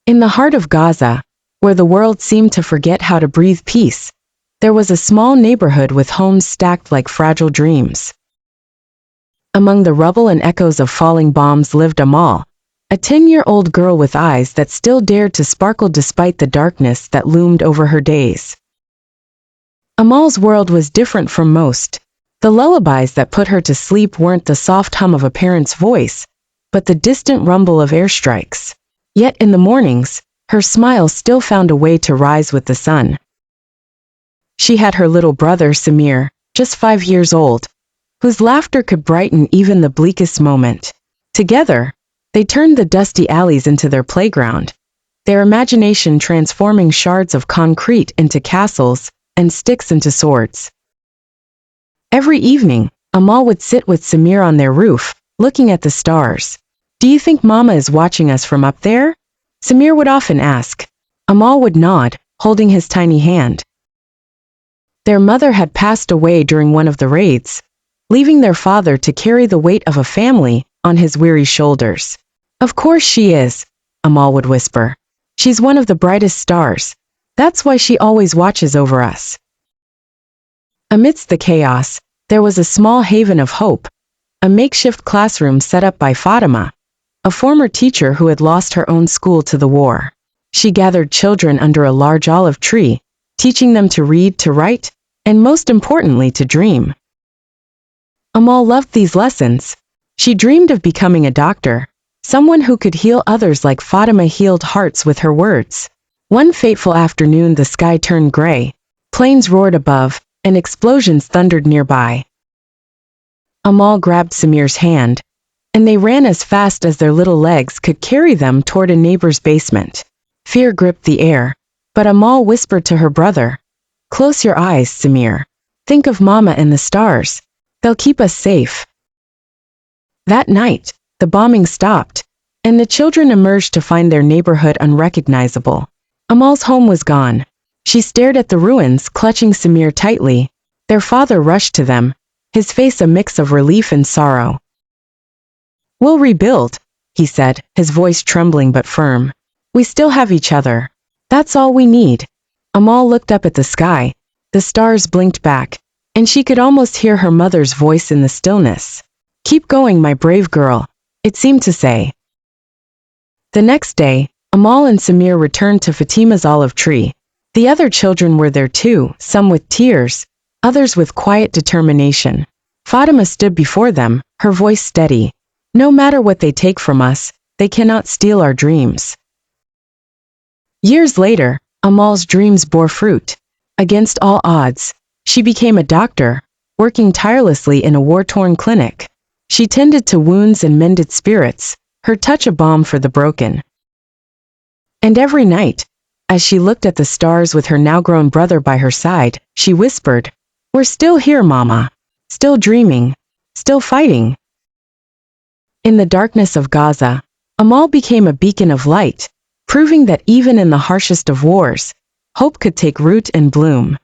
In the heart of Gaza, where the world seemed to forget how to breathe peace, there was a small neighborhood with homes stacked like fragile dreams. Among the rubble and echoes of falling bombs lived Amal, a 10-year-old girl with eyes that still dared to sparkle despite the darkness that loomed over her days. Amal's world was different from most. The lullabies that put her to sleep weren't the soft hum of a parent's voice, but the distant rumble of airstrikes. Yet in the mornings, her smile still found a way to rise with the sun. She had her little brother Samir, just 5 years old, whose laughter could brighten even the bleakest moment. Together, they turned the dusty alleys into their playground, their imagination transforming shards of concrete into castles and sticks into swords. Every evening, Amal would sit with Samir on their roof, looking at the stars. "Do you think Mama is watching us from up there?" Samir would often ask. Amal would nod, holding his tiny hand. Their mother had passed away during one of the raids, leaving their father to carry the weight of a family on his weary shoulders. "Of course she is," Amal would whisper. "She's one of the brightest stars. That's why she always watches over us." Amidst the chaos, there was a small haven of hope, a makeshift classroom set up by Fatima, a former teacher who had lost her own school to the war. She gathered children under a large olive tree, teaching them to read, to write, and most importantly to dream. Amal loved these lessons. She dreamed of becoming a doctor, someone who could heal others like Fatima healed hearts with her words. One fateful afternoon the sky turned gray, planes roared above, and explosions thundered nearby. Amal grabbed Samir's hand, and they ran as fast as their little legs could carry them toward a neighbor's basement. Fear gripped the air, but Amal whispered to her brother, "Close your eyes, Samir. Think of Mama and the stars. They'll keep us safe." That night, the bombing stopped, and the children emerged to find their neighborhood unrecognizable. Amal's home was gone. She stared at the ruins, clutching Samir tightly. Their father rushed to them, his face a mix of relief and sorrow. "We'll rebuild," he said, his voice trembling but firm. "We still have each other. That's all we need." Amal looked up at the sky. The stars blinked back, and she could almost hear her mother's voice in the stillness. "Keep going, my brave girl," it seemed to say. The next day, Amal and Samir returned to Fatima's olive tree. The other children were there too, some with tears, others with quiet determination. Fatima stood before them, her voice steady. "No matter what they take from us, they cannot steal our dreams." Years later, Amal's dreams bore fruit. Against all odds, she became a doctor, working tirelessly in a war-torn clinic. She tended to wounds and mended spirits, her touch a balm for the broken. And every night, as she looked at the stars with her now-grown brother by her side, she whispered, "We're still here, Mama. Still dreaming. Still fighting." In the darkness of Gaza, Amal became a beacon of light, proving that even in the harshest of wars, hope could take root and bloom.